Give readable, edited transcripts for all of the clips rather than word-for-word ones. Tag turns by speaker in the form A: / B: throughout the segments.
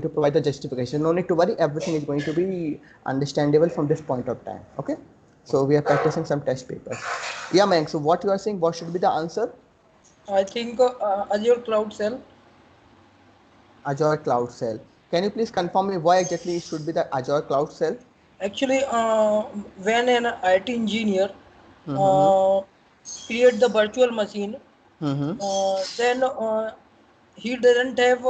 A: to provide the justification. No need to worry, everything is going to be understandable from this point of time. Okay, so we are practicing some test papers. Yeah, Mayank, so what you are saying, what should be the answer?
B: I think Azure Cloud Cell.
A: Azure Cloud Cell. Can you please confirm me why exactly it should be the Azure Cloud Cell?
B: Actually, when an IT engineer
A: Mm-hmm.
B: uh, create the virtual machine,
A: Mm-hmm.
B: then he doesn't have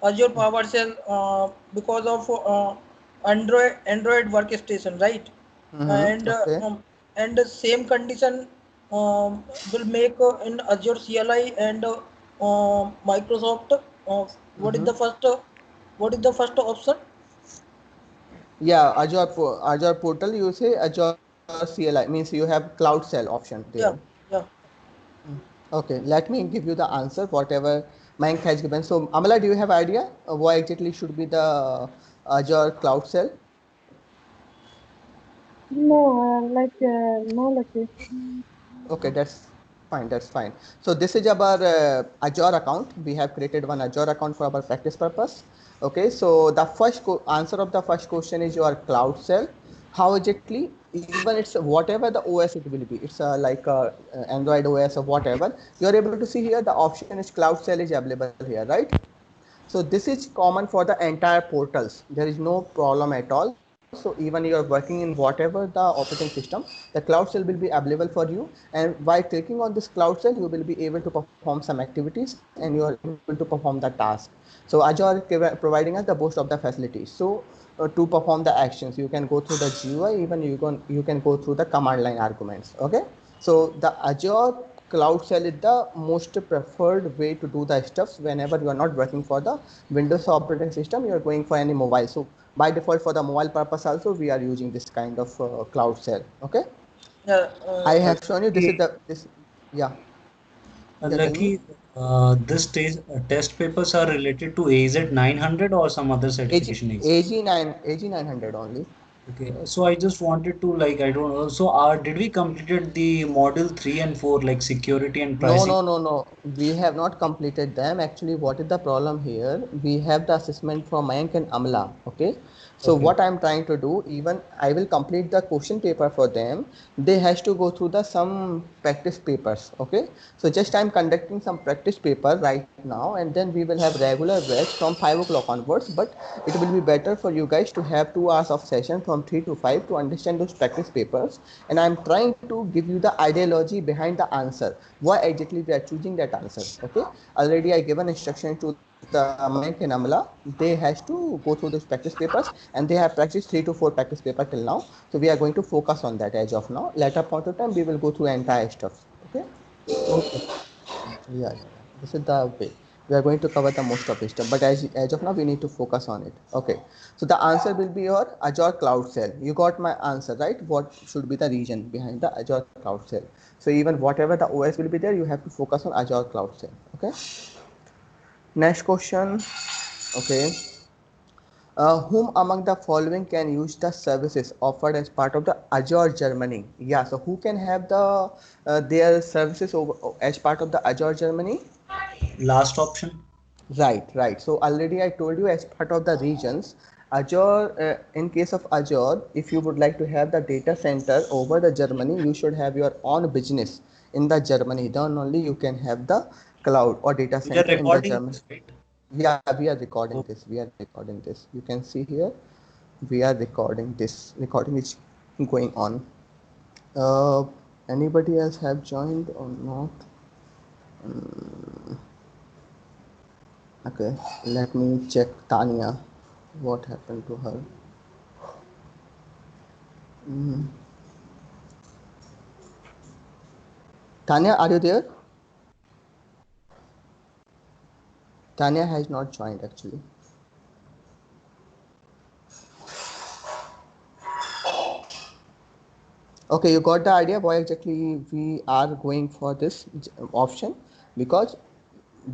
B: Azure PowerShell because of Android workstation, right?
A: Mm-hmm.
B: And
A: Okay.
B: the same condition will make in Azure CLI and Microsoft. What is
A: Mm-hmm.
B: the first? What is the first option?
A: Yeah, Azure portal, you say Azure CLI means you have Cloud Cell option there.
B: Yeah, yeah.
A: Okay, let me give you the answer, whatever Mayank has given. So, Amala, do you have idea of why exactly should be the Azure Cloud Cell?
C: No, no, Lakesh.
A: Okay, that's fine. That's fine. So this is our Azure account. We have created one Azure account for our practice purpose. Okay, so the answer of the first question is your Cloud Cell. How exactly? Even it's whatever the OS it will be. It's Android OS or whatever. You are able to see here the option is Cloud Cell is available here, right? So this is common for the entire portals. There is no problem at all. So even you are working in whatever the operating system, the cloud cell will be available for you. And by clicking on this cloud cell, you will be able to perform some activities and you are able to perform the task. So Azure providing us the most of the facilities. So to perform the actions, you can go through the GUI, even you can go through the command line arguments. Okay. So the Azure Cloud Shell is the most preferred way to do the stuffs whenever you are not working for the Windows operating system. You are going for any mobile. So by default, for the mobile purpose also, we are using this kind of Cloud Shell. Okay.
B: Yeah,
A: I have shown you. This is
D: Lucky,
A: the this. Yeah. Yeah. Tell me.
D: Lucky, test papers are related to AZ 900 or some other certification exam.
A: AG900 only.
D: Okay, so I just wanted to like I don't know. So did we completed the module 3 and 4 like security and
A: No,
D: pricing?
A: no, no, no. We have not completed them. Actually, what is the problem here? We have the assessment from Mayank and Amla. Okay. So
D: Okay.
A: what I'm trying to do, even I will complete the question paper for them. They has to go through the some practice papers. Okay. So just I'm conducting some practice paper right now, and then we will have regular batch from 5 o'clock onwards. But it will be better for you guys to have 2 hours of session from 3 to 5 to understand those practice papers. And I'm trying to give you the ideology behind the answer, why exactly we are choosing that answer. Okay, already I given instruction to the Mayank and Amla. They has to go through those practice papers, and they have practiced 3 to 4 practice paper till now. So we are going to focus on that as of now. Later point of time we will go through entire stuff. Okay.
D: Okay.
A: Yeah. This is the way we are going to cover the most of the stuff, but as of now we need to focus on it. Okay, so the answer will be your Azure Cloud Cell. You got my answer, right? What should be the reason behind the Azure Cloud Cell? So even whatever the OS will be there, you have to focus on Azure Cloud Cell. Okay, next question. Okay, whom among the following can use the services offered as part of the Azure Germany? Yeah, so who can have the their services as part of the Azure Germany?
D: Last option.
A: Right. So already I told you as part of the regions, Azure, in case of Azure, if you would like to have the data center over the Germany, you should have your own business in the Germany. Then only you can have the cloud or data
D: We are
A: center in the
D: recording
A: Germany.
D: this, right?
A: Yeah, we are recording
D: Oh,
A: this. We are recording this. You can see here, we are recording this. Recording is going on. Uh, Anybody else have joined or not? Mm, okay, let me check Tanya. What happened to her? Mm. Tanya, are you there? Tanya has not joined actually. Okay, you got the idea why exactly we are going for this option, because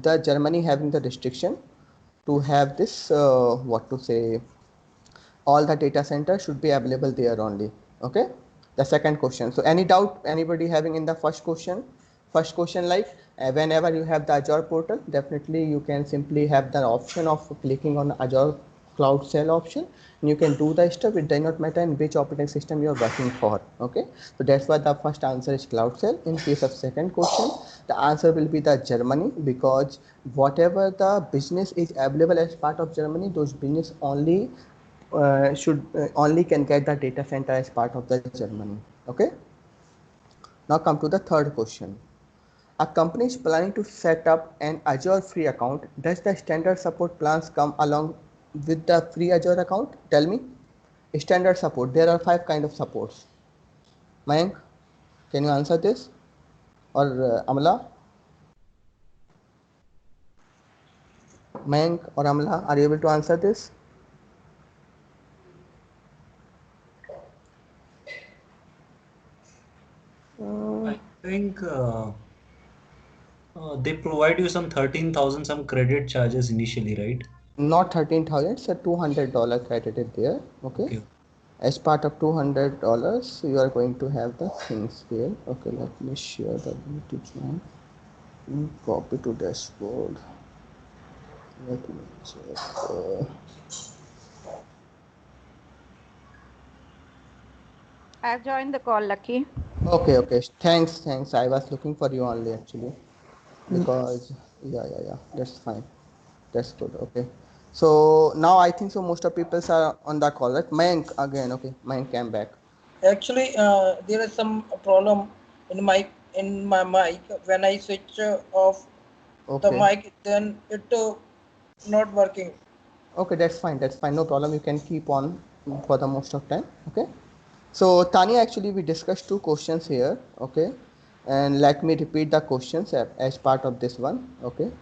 A: the Germany having the restriction to have this what to say, all the data centers should be available there only. Okay, the second question. So any doubt anybody having in the first question? First question, like Whenever you have the Azure portal, definitely you can simply have the option of clicking on Azure Cloud Shell option. And you can do the stuff. It does not matter in which operating system you are working for. Okay, so that's why the first answer is Cloud Shell. In case of second question, the answer will be the Germany, because whatever the business is available as part of Germany, those business only should only can get the data center as part of the Germany. Okay. Now come to the third question. A company is planning to set up an Azure free account. Does the standard support plans come along with the free Azure account? Tell me. Standard support. There are 5 kind of supports. Mayank, can you answer this? Or Amla? Mayank or Amla, are you able to answer this?
D: I think they provide you some 13,000 some credit charges initially, right?
A: Not 13,000, it's a $200 credited there. Okay.
D: Okay.
A: As part of $200, you are going to have the things here. Okay, let me share the ability join. Copy to dashboard. Let me check.
E: I've joined the call, Lucky.
A: Okay. Thanks. I was looking for you only actually, because yeah. That's fine. That's good. Okay. So now I think so most of people are on the call, right? Mayank again. Okay, Mayank came back.
B: Actually, there is some problem in my mic. When I switch off the
A: Okay.
B: mic, then it not working.
A: Okay, that's fine. That's fine. No problem. You can keep on for the most of time. Okay. So Tanya, actually we discussed 2 questions here. Okay. And let me repeat the questions as part of this one. Okay.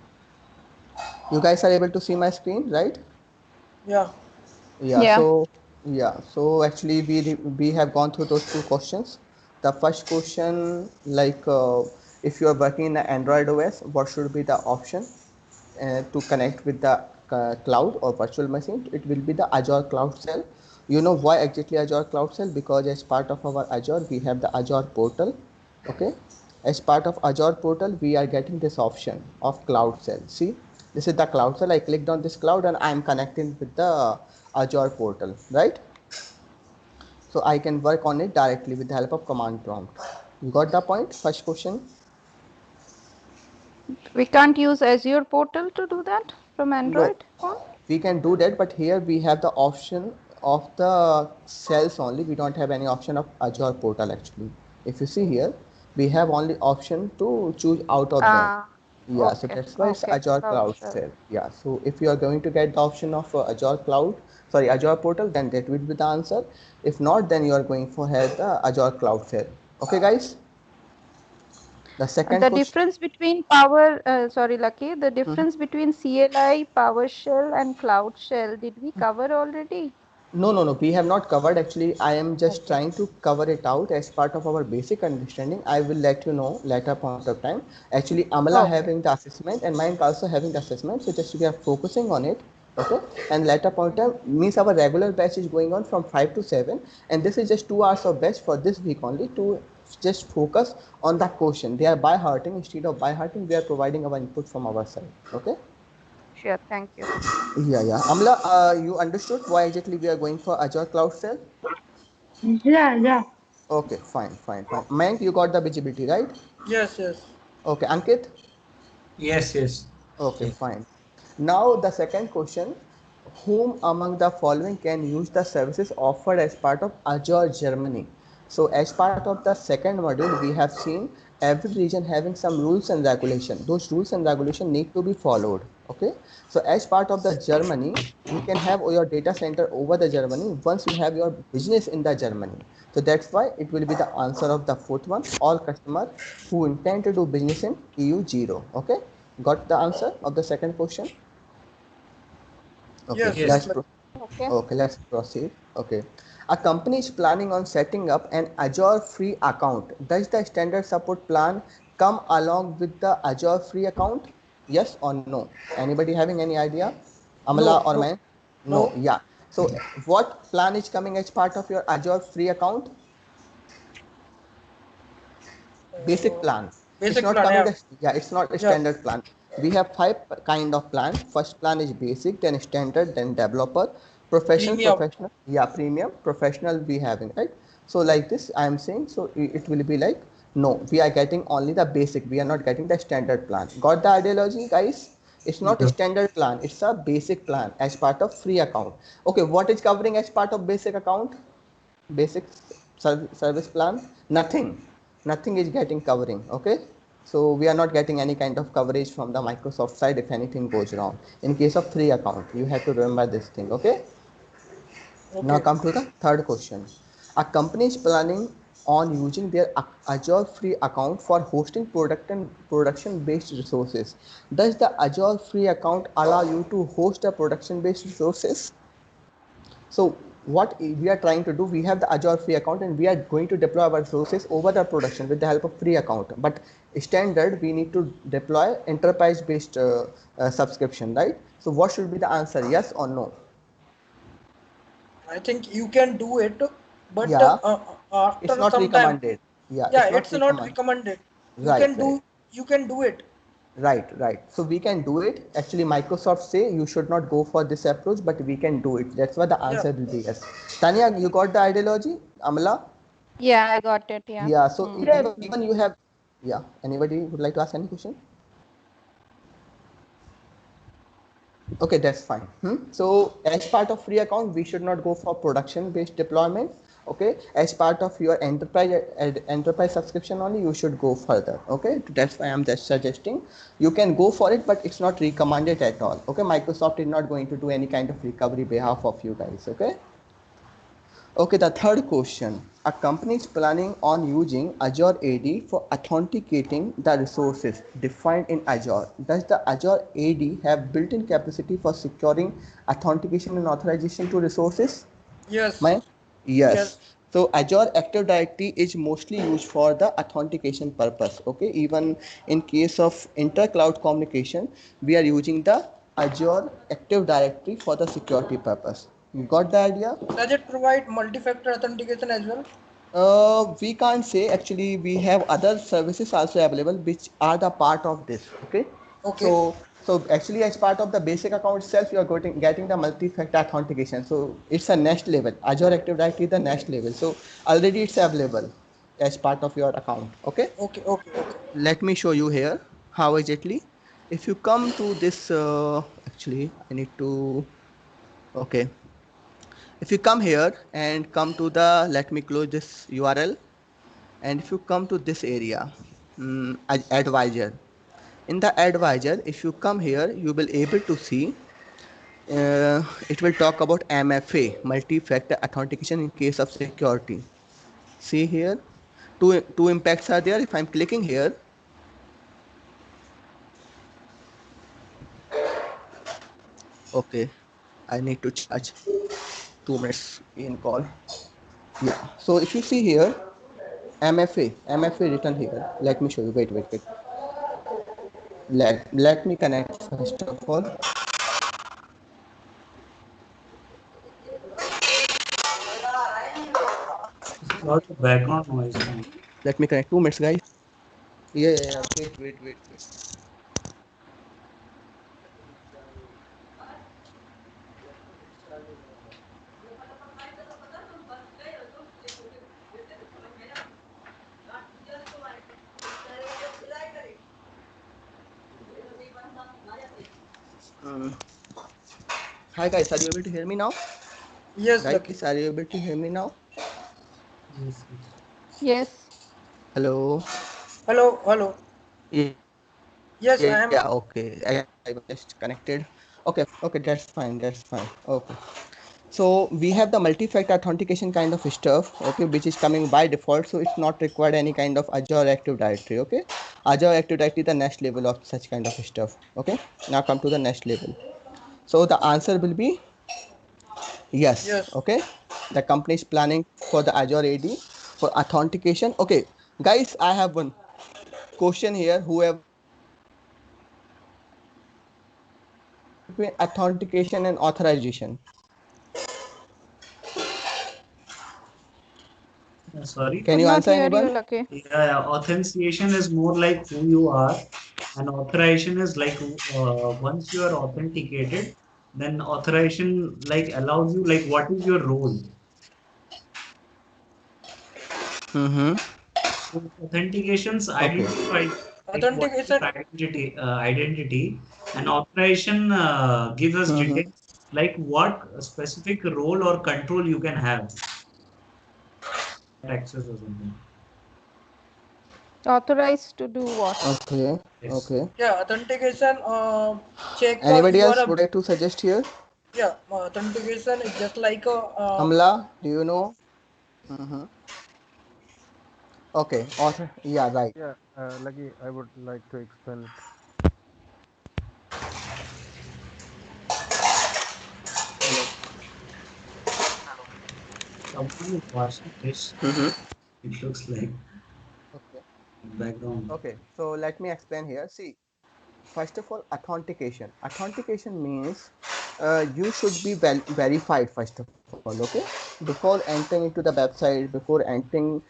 A: You guys are able to see my screen, right?
B: Yeah.
A: Yeah.
E: Yeah.
A: So actually we have gone through those 2 questions. The first question, like if you are working in the Android OS, what should be the option to connect with the cloud or virtual machine? It will be the Azure Cloud Shell. You know why exactly Azure Cloud Shell? Because as part of our Azure, we have the Azure portal. Okay. As part of Azure portal, we are getting this option of Cloud Shell. See, this is the Cloud Shell. I clicked on this cloud and I am connecting with the Azure portal, right? So I can work on it directly with the help of command prompt. You got the point? First question.
E: We can't use Azure portal to do that from
A: No,
E: Android phone?
A: we can do that, but here we have the option of the cells only. We don't have any option of Azure portal actually. If you see here, we have only option to choose out of them.
E: Ah,
A: Yeah, so
E: okay.
A: that's why it's
E: Okay.
A: Azure
E: Cloud
A: Cloud
E: Shell.
A: Shell. Yeah, so if you are going to get the option of Azure portal, then that will be the answer. If not, then you are going for have the Azure Cloud Shell. Okay, guys. The second
E: The
A: question.
E: difference between sorry, Lucky, the difference between CLI, PowerShell, and Cloud Shell, did we cover already?
A: No. We have not covered. Actually, I am just
E: Okay.
A: trying to cover it out as part of our basic understanding. I will let you know later point of time. Actually, Amala
E: Okay.
A: having the assessment and mine also having the assessment. So just we are focusing on it. Okay. And later point of time means our regular batch is going on from 5 to 7. And this is just 2 hours of batch for this week only to just focus on the question. They are by hearting. Instead of by hearting, we are providing our input from our side. Okay.
E: Sure. Thank you.
A: Yeah. Amla, you understood why exactly we are going for Azure Cloud Shell?
C: Yeah.
A: Okay, fine. Mayank, you got the visibility, right?
B: Yes.
A: Okay, Ankit?
D: Yes.
A: Okay,
D: Yeah.
A: fine. Now the second question, whom among the following can use the services offered as part of Azure Germany? So as part of the second module, we have seen every region having some rules and regulation. Those rules and regulation need to be followed. Okay. So as part of the Germany, you can have your data center over the Germany once you have your business in the Germany. So that's why it will be the answer of the fourth one. All customers who intend to do business in EU 0. Okay. Got the answer of the second question? Okay,
B: Yes.
D: Yes.
E: Okay.
A: let's proceed. Okay. A company is planning on setting up an Azure free account. Does the standard support plan come along with the Azure free account? Yes or no? Anybody having any idea? Amala
B: No.
A: or
B: No.
A: man? No.
B: No.
A: Yeah. So what plan is coming as part of your Azure free account? Basic
B: Uh,
A: plan. It's
B: Basic
A: not
B: plan,
A: coming
B: yeah.
A: as, yeah, it's not a
B: Yeah.
A: standard plan. We have five kind of plan. First plan is basic, then standard, then developer,
B: Premium.
A: yeah, premium, professional we having, right? So like this, I am saying, so it will be like, no, we are getting only the basic. We are not getting the standard plan. Got the ideology, guys? It's not a
D: Yeah.
A: standard plan. It's a basic plan as part of free account. Okay, what is covering as part of basic account? Basic service plan? Nothing is getting covering. Okay, so we are not getting any kind of coverage from the Microsoft side if anything goes wrong. In case of free account, you have to remember this thing. Okay, now
B: Okay.
A: come to the third question. A company is planning on using their Azure free account for hosting product and production based resources. Does the Azure free account allow you to host the production based resources? So what we are trying to do, we have the Azure free account and we are going to deploy our resources over the production with the help of free account. But standard, we need to deploy enterprise based subscription, right? So what should be the answer? Yes or no?
B: I think you can do it, but
A: Yeah, it's
B: after
A: not
B: some time,
A: recommended. Yeah,
B: yeah,
A: it's not
B: it's not
A: recommended.
B: recommended. You
A: Right,
B: can
A: right.
B: do, you can do it.
A: Right. So we can do it. Actually, Microsoft say you should not go for this approach, but we can do it. That's why the
B: Yeah.
A: answer will be yes. Tanya, you got the ideology? Amala?
E: Yeah, I got it. Yeah.
A: Yeah. So
E: Hmm.
C: Yes.
A: even you have, yeah. Anybody would like to ask any question? Okay, that's fine. So as part of free account, we should not go for production based deployment. Okay, as part of your enterprise subscription only, you should go further. Okay, that's why I'm just suggesting you can go for it, but it's not recommended at all. Okay, Microsoft is not going to do any kind of recovery behalf of you guys. Okay. Okay, the third question. A company is planning on using Azure AD for authenticating the resources defined in Azure. Does the Azure AD have built-in capacity for securing authentication and authorization to resources?
B: Yes.
A: My yes.
B: Yes.
A: So Azure Active Directory is mostly used for the authentication purpose. Okay, even in case of inter-cloud communication, we are using the Azure Active Directory for the security purpose. You got the idea?
B: Does it provide multi-factor authentication as well?
A: We can't say. Actually, we have other services also available which are the part of this. Okay,
B: Okay.
A: so actually, as part of the basic account itself, you are getting the multi-factor authentication. So it's a next level. Azure Active Directory is the next level. So already it's available as part of your account. Okay,
B: Okay. Okay. Okay.
A: let me show you here how exactly. If you come to this, actually, I need to. Okay, if you come here and come to the, let me close this URL. And if you come to this area, advisor, in the advisor, if you come here, you will able to see it will talk about MFA, multi-factor authentication in case of security. See here, two impacts are there. If I'm clicking here, okay, I need to charge 2 minutes in call. Yeah, so if you see here, MFA written here. Let me show you. Wait. Let me connect first of all.
D: There's a lot of background noise now.
A: Let me connect 2 minutes, guys. Yeah. Wait. Um, Hi guys, are you able to hear me now?
B: Yes, Lucky.
A: Guys, are you able to hear me now?
D: Yes, yes.
E: Yes.
A: Hello.
B: Hello. Hello.
A: Yeah,
B: Yes, I
A: yeah,
B: am.
A: okay. I was just connected. Okay, that's fine. Okay. So we have the multi-factor authentication kind of stuff, okay, which is coming by default. So it's not required any kind of Azure Active Directory, okay. Azure Active Directory is the next level of such kind of stuff, okay. Now come to the next level. So the answer will be yes,
B: Yes.
A: okay. The company is planning for the Azure AD for authentication. Okay, guys, I have one question here. Whoever between authentication and authorization.
D: Sorry.
A: Can
E: Could
A: you
E: not
A: answer
E: hear you,
A: anyone?
E: Lucky.
D: Yeah, authentication is more like who you are, and authorization is like once you are authenticated, then authorization like allows you like what is your role.
A: Mm-hmm.
D: So authentications
A: Okay.
D: identify like what is
B: Authentication.
D: your identity, and authorization gives us
A: Mm-hmm.
D: details like what specific role or control you can have access or something.
E: Authorized to do what?
A: Okay.
D: Yes.
A: Okay.
B: Yeah, authentication. Check
A: Anybody
B: you are
A: else
B: a.
A: would like to suggest here?
B: Yeah, authentication is just like a.
A: Amla, do you know? Mm-hmm. Okay. Author. Yeah. Right.
F: Yeah, Lucky, I would like to explain it.
D: Someone is washing dish.
A: Mm-hmm.
D: It looks like
A: Okay.
D: background.
A: Okay. So let me explain here. See, first of all, authentication. Authentication means you should be verified first of all. Okay, before entering into the website, before entering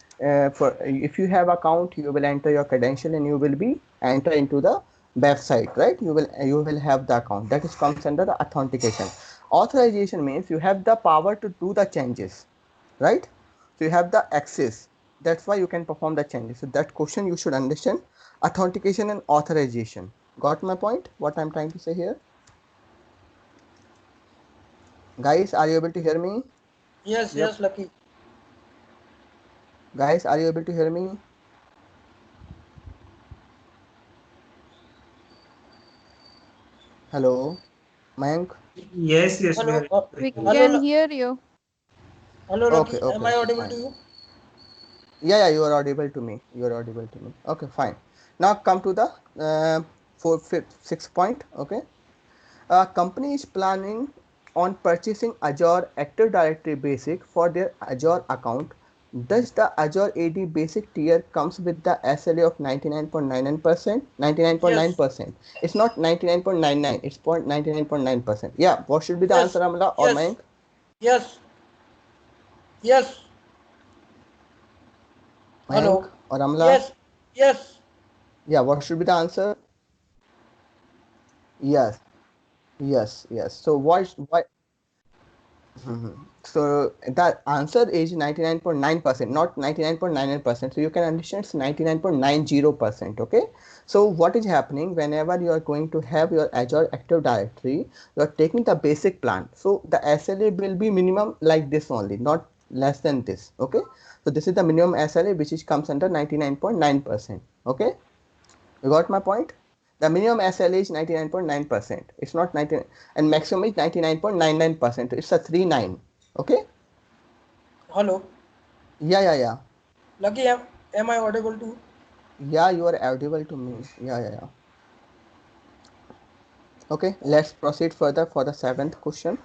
A: for if you have account, you will enter your credential and you will be enter into the website, right? You will have the account that is comes under the authentication. Authorization means you have the power to do the changes, right? So you have the access, that's why you can perform the changes. So that question you should understand: authentication and authorization. Got my point, what I'm trying to say here? Guys, are you able to hear me?
B: Yes,
F: Yep.
B: yes, Lucky.
A: Guys, are you able to hear me? Hello, Mayank.
D: Yes, yes, we
B: Hello,
D: are.
E: We
B: hello,
E: can hear you.
B: hello,
A: Okay,
B: Lucky. Am
A: okay,
B: I audible to
A: fine.
B: you?
A: Yeah, you are audible to me. You are audible to me. Okay, fine. Now come to the fourth, fifth, sixth point. Okay, a company is planning on purchasing Azure Active Directory Basic for their Azure account. Does the Azure AD Basic tier comes with the SLA of 99.99%?
B: Yes,
A: 99.9%. It's not 99.99. It's 99.9%. Yeah. What should be the answer,
B: yes,
A: Amla or
B: yes,
A: Mayank?
B: yes, yes.
A: Mayank
B: Hello.
A: or Amla?
B: Yes, yes.
A: Yeah. What should be the answer? Yes. Yes. Yes. So why? Mhm. So the answer is 99.9%, not 99.99%. So you can understand it's 99.90%. Okay. So what is happening whenever you are going to have your Azure Active Directory, you are taking the basic plan. So the SLA will be minimum like this only, not less than this. Okay. So this is the minimum SLA which is comes under 99.9%. Okay. You got my point? The minimum SLA is 99.9%. It's not 90, and maximum is 99.99%. It's a 39. Okay?
B: Hello.
A: Yeah.
B: Lucky, am I audible to you?
A: Yeah, you are audible to me. Yeah. Okay, let's proceed further for the seventh question.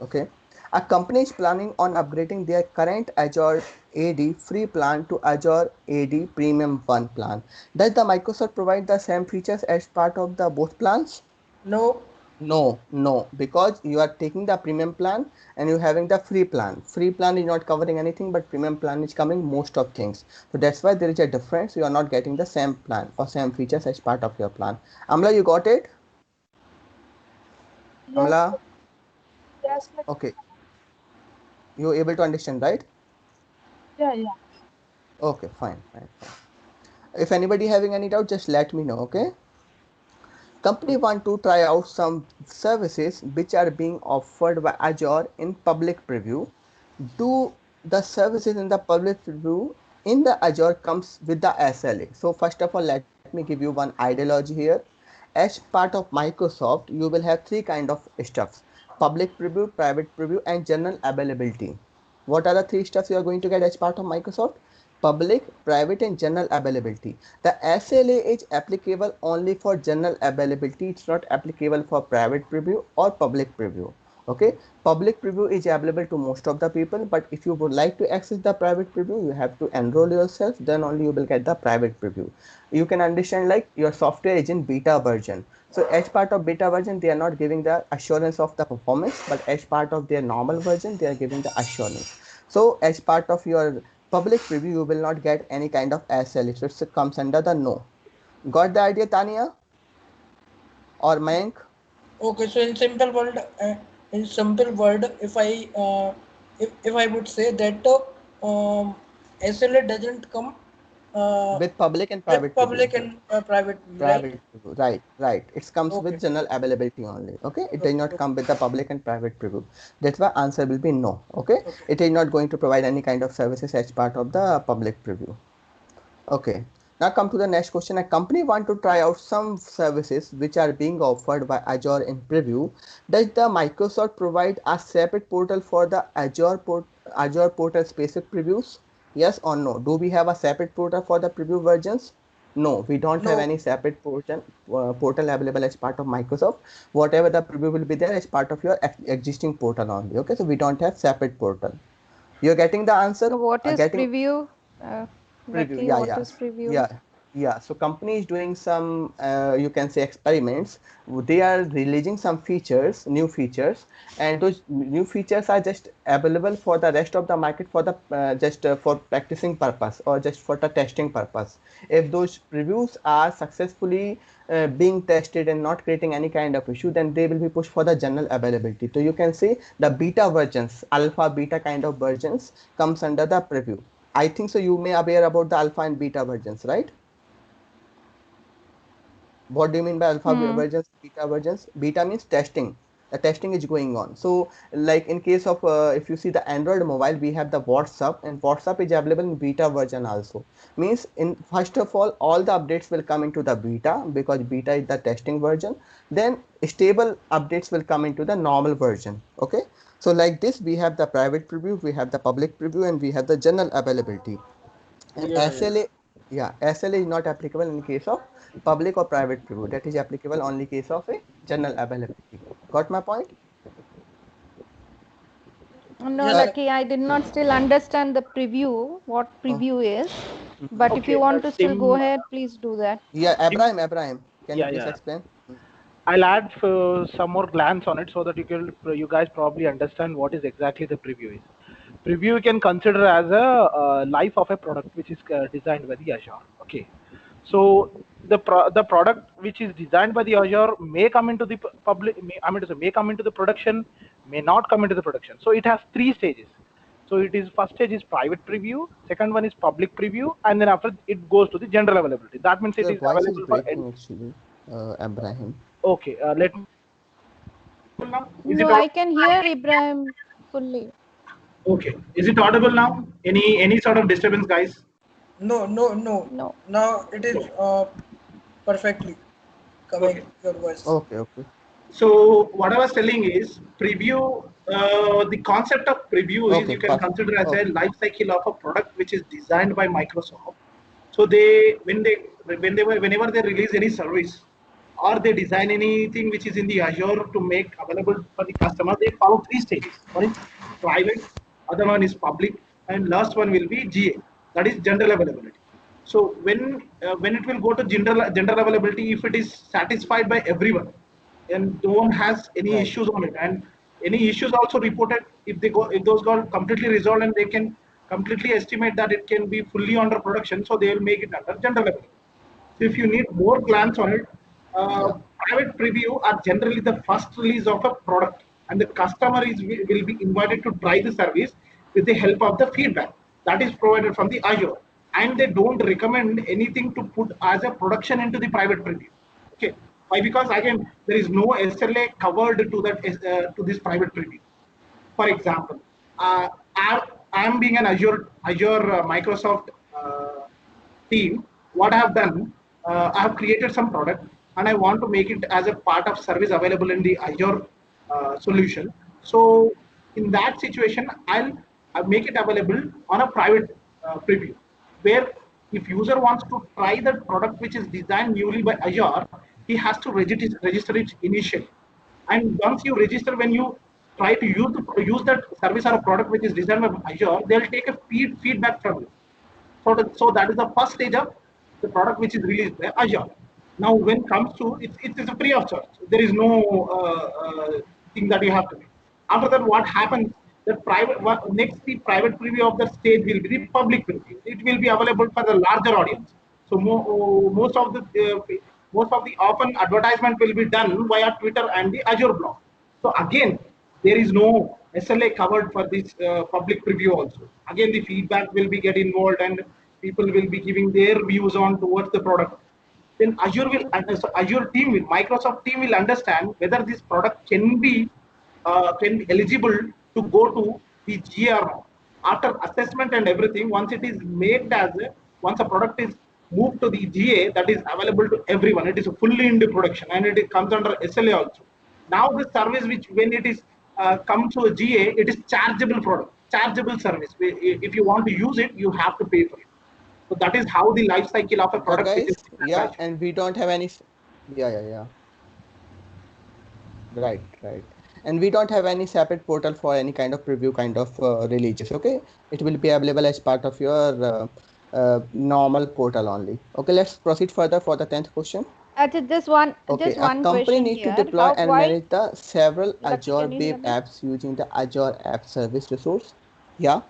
A: Okay. A company is planning on upgrading their current Azure AD free plan to Azure AD Premium 1 plan. Does the Microsoft provide the same features as part of the both plans?
B: No.
A: No, because you are taking the premium plan and you're having the free plan. Free plan is not covering anything, but premium plan is covering most of things. So that's why there is a difference. You are not getting the same plan or same features as part of your plan. Amla, you got it?
C: Yes,
A: Amla,
C: yes, like,
A: okay. You're able to understand, right?
C: yeah.
A: Okay, fine. If anybody having any doubt, just let me know, okay? Company want to try out some services which are being offered by Azure in public preview. Do the services in the public preview in the Azure comes with the SLA? So first of all, let me give you one ideology here. As part of Microsoft, you will have three kind of stuffs: public preview, private preview, and general availability. What are the three stuffs you are going to get as part of Microsoft? Public, private, and general availability. The SLA is applicable only for general availability. It's not applicable for private preview or public preview. Okay, public preview is available to most of the people, but if you would like to access the private preview, you have to enroll yourself, then only you will get the private preview. You can understand like your software is in beta version. So as part of beta version, they are not giving the assurance of the performance, but as part of their normal version, they are giving the assurance. So as part of your Public preview, you will not get any kind of SLA. So it comes under the no. Got the idea, Tania? Or Mayank?
B: Okay, so in simple word, if I would say that SLA doesn't come
A: With public and
B: with
A: private
B: public
A: preview.
B: and private, right?
A: Private preview. Right. It comes
B: Okay.
A: with general availability only. Okay. It does not
B: Okay.
A: come with the public and private preview. That's why answer will be no. Okay. It is not going to provide any kind of services as part of the public preview. Okay. Now come to the next question. A company want to try out some services which are being offered by Azure in preview. Does the Microsoft provide a separate portal for the Azure portal specific previews? Yes or no? Do we have a separate portal for the preview versions? No, we don't have
B: No.
A: any separate portal available as part of Microsoft. Whatever the preview will be there as part of your existing portal only. Okay, so we don't have separate portal. You're getting the answer?
E: So what is preview?
A: Preview,
E: Lucky, what is preview?
A: yeah. So company is doing some you can say experiments. They are releasing some features, new features, and those new features are just available for the rest of the market for the just for practicing purpose or just for the testing purpose. If those previews are successfully being tested and not creating any kind of issue, then they will be pushed for the general availability. So you can see the beta versions, alpha, beta kind of versions comes under the preview. I think so. You may aware about the alpha and beta versions, right? What do you mean by alpha versions, beta versions? Beta means testing. The testing is going on. So, like in case of if you see the Android mobile, we have the WhatsApp, and WhatsApp is available in beta version also. Means in first of all the updates will come into the beta because beta is the testing version. Then stable updates will come into the normal version. Okay. So like this, we have the private preview, we have the public preview, and we have the general availability. And SLA is not applicable in case of public or private preview. That is applicable only case of a general availability. Got my point?
E: No,
B: Yes.
E: Lucky, I did not still understand the preview, what preview is. But if you want to still go ahead, please do that.
A: Yeah, Abraham, can you please explain?
G: I'll add some more glance on it so that you guys probably understand what is exactly the preview is. Preview you can consider as a life of a product which is designed by the Azure. Okay, so the product which is designed by the Azure may come into the may come into the production, may not come into the production. So it has 3 stages. So it is first stage is private preview, second one is public preview, and then after it goes to the general availability. That means it is available for
A: actually, Abraham.
G: Okay, let me.
E: No, I can hear Ibrahim fully.
G: Okay, is it audible now? Any sort of disturbance, guys?
B: No. Now it is perfectly coming your voice.
A: Okay.
G: So what I was telling is preview. The concept of preview is you can consider as a life cycle of a product which is designed by Microsoft. So whenever they release any service or they design anything which is in the Azure to make available for the customer, they follow 3 stages. One is private, other one is public, and last one will be GA. That is general availability. So when it will go to general availability, if it is satisfied by everyone, and no one has any issues on it, and any issues also reported, if those got completely resolved and they can completely estimate that it can be fully under production, so they will make it under general availability. So if you need more glance on it, private preview are generally the first release of a product, and the customer will be invited to try the service with the help of the feedback that is provided from the Azure, and they don't recommend anything to put as a production into the private preview. Okay, why? Because again, there is no SLA covered to that to this private preview. For example, I am being an Azure Microsoft team. What I have done, I have created some product and I want to make it as a part of service available in the Azure solution. So in that situation, I'll make it available on a private preview, where if user wants to try the product which is designed newly by Azure, he has to register it initially. And once you register, when you try to use that service or a product which is designed by Azure, they'll take a feedback from you. So that is the first stage of the product which is released by Azure. Now, when it comes to it is a free of charge. There is no thing that you have to do. After that, what happens? The next the private preview of the stage will be the public preview. It will be available for the larger audience. So most of the often advertisement will be done via Twitter and the Azure blog. So again, there is no SLA covered for this public preview also. Again, the feedback will be get involved and people will be giving their views on towards the product. Then Azure team will Microsoft team will understand whether this product can be eligible to go to the GA or not. After assessment and everything, once it is made once a product is moved to the GA, that is available to everyone. It is fully into production and it comes under SLA also. Now the service which when it is comes to a GA, it is chargeable product, chargeable service. If you want to use it, you have to pay for it. So that is how the life cycle of a product.
A: Guys, yeah, and we don't have any. Yeah. Right. And we don't have any separate portal for any kind of preview kind of releases. Okay, it will be available as part of your normal portal only. Okay, let's proceed further for the 10th question.
E: Just one
A: Okay, a company
E: question
A: needs
E: here.
A: to deploy and
E: Why-
A: manage the several
E: Lucky,
A: Azure
E: can you hear
A: Web
E: me?
A: apps using the Azure App Service resource. Yeah.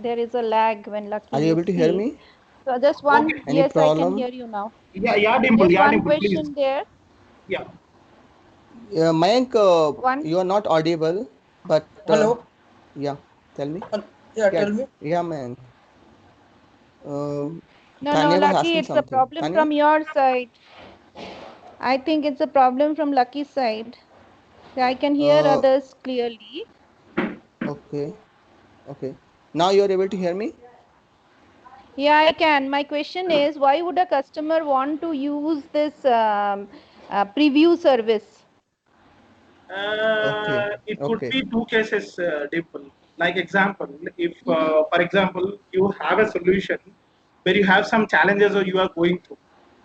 E: There is a lag when Lucky
A: Are you able to hear
E: speak.
A: me?
E: So just one.
G: Okay.
A: Any
E: Yes, I
A: problem?
E: can hear you now.
G: Yeah, Dimple.
E: Just
G: Yeah,
E: one
G: Dimple,
E: question
G: please.
E: there.
G: Yeah.
A: Mayank,
E: One.
A: you are not audible, but
B: Hello.
A: yeah, tell me.
B: Yeah, tell me.
A: Yeah, Mayank.
E: No,
A: Tanya was
E: Lucky,
A: asking
E: it's a
A: something.
E: problem
A: Tanya?
E: from your side. I think it's a problem from Lucky's side. I can hear others clearly.
A: Okay. Now you are able to hear me?
E: Yeah, I can. My question is, why would a customer want to use this preview service?
G: It could be two cases, Dimple. Like example, if for example you have a solution where you have some challenges or you are going through.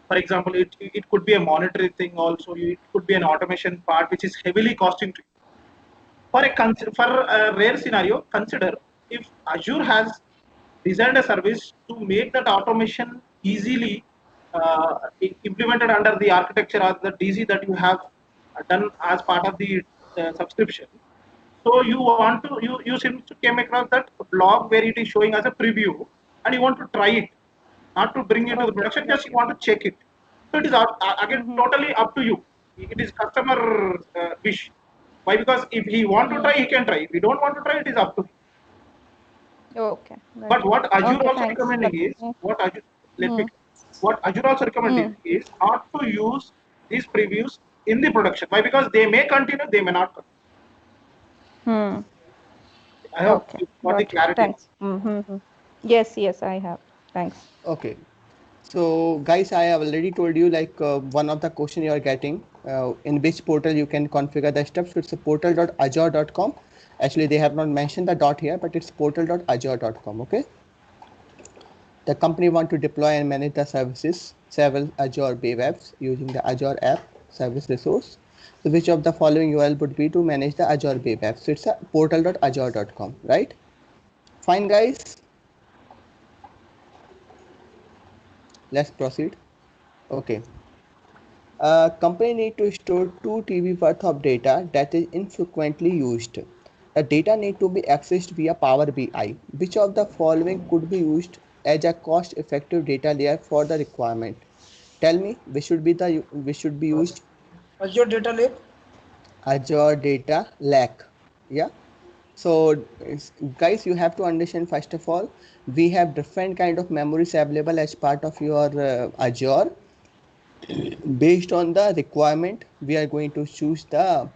G: For example, it could be a monetary thing also. It could be an automation part which is heavily costing to you. For a rare scenario, consider if Azure has designed a service to make that automation easily implemented under the architecture or the DC that you have done as part of the subscription. So you want to you seem to came across that blog where it is showing as a preview, and you want to try it, not to bring it to the production, just you want to check it. So it is again totally up to you. It is customer wish. Why? Because if he want to try, he can try. If he don't want to try, it is up to him.
E: Okay.
G: But what Azure
E: Okay,
G: also
E: thanks.
G: recommending is what Azure also recommending is not to use these previews in the production. Why? Because they may continue, they may not continue. I hope
E: Okay.
G: you got the clarity.
E: Thanks. Yes, I have. Thanks.
A: Okay. So guys, I have already told you like one of the question you are getting in which portal you can configure the steps. So it's a portal.azure.com. Actually, they have not mentioned the dot here, but it's portal.azure.com. Okay. The company want to deploy and manage the services, several Azure Web apps using the Azure App Service resource. So which of the following URL would be to manage the Azure Web apps? So it's a portal.azure.com, right? Fine, guys. Let's proceed. Okay. A company need to store 2 TB worth of data that is infrequently used. The data need to be accessed via Power BI. Which of the following could be used as a cost-effective data layer for the requirement? Tell me, which should be used?
B: Azure Data Lake.
A: Azure Data Lake. Yeah. So guys, you have to understand, first of all, we have different kind of memories available as part of your Azure. Based on the requirement, we are going to choose the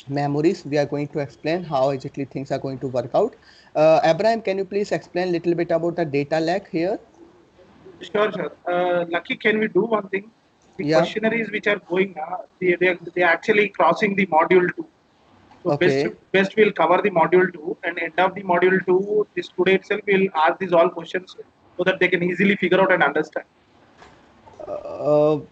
A: memories. We are going to explain how exactly things are going to work out. Abraham, can you please explain a little bit about the data lake here?
G: Sure. Lucky, can we do one thing? The questionnaires which are going now, they actually crossing the module 2. So best we'll cover the module 2, and end of the module 2, this today itself we'll ask these all questions so that they can easily figure out and understand.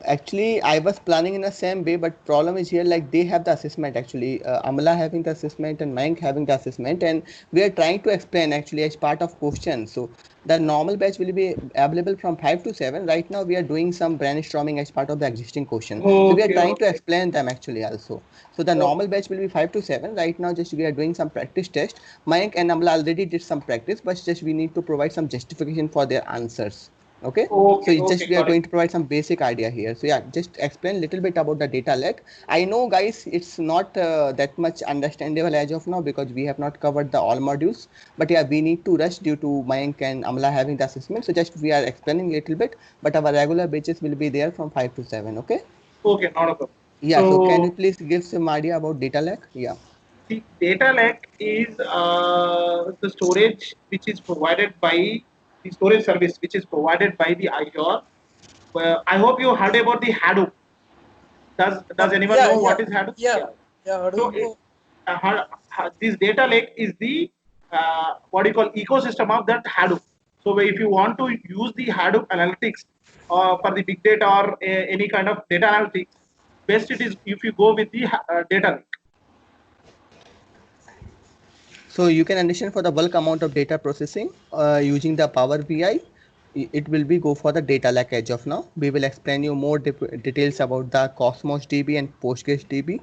A: Actually, I was planning in the same way, but problem is here, like they have the assessment actually. Amala having the assessment and Mayank having the assessment, and we are trying to explain actually as part of question. So the normal batch will be available from 5 to 7. Right now we are doing some brainstorming as part of the existing question. So we are
G: Okay,
A: trying to
G: okay.
A: explain them actually also. So the
G: Okay.
A: normal batch will be 5 to 7. Right now just we are doing some practice test. Mayank and Amala already did some practice, but just we need to provide some justification for their answers. Okay, so
G: Okay,
A: it's just
G: okay,
A: we are
G: got it.
A: going to provide some basic idea here. So yeah, just explain a little bit about the data lake. I know guys, it's not that much understandable as of now because we have not covered the all modules. But yeah, we need to rush due to Mayank and Amla having the assessment. So just we are explaining a little bit, but our regular batches will be there from 5 to 7. Okay.
G: Okay, not a problem.
A: Yeah. So can you
G: So
A: please give some idea about data lake? Yeah.
G: the data lake is the storage which is provided by the storage service which is provided by the Azure. Well, I hope you heard about the Hadoop. Does anyone
B: Yeah,
G: know
B: yeah,
G: what is Hadoop?
B: yeah,
G: Yeah.
B: yeah.
G: So
B: Hadoop.
G: this data lake is the what you call ecosystem of that Hadoop. So if you want to use the Hadoop analytics for the big data or any kind of data analytics, best it is if you go with the data lake.
A: So you can understand for the bulk amount of data processing using the Power BI, it will be go for the data lake as of now. We will explain you more details about the Cosmos DB and Postgres DB.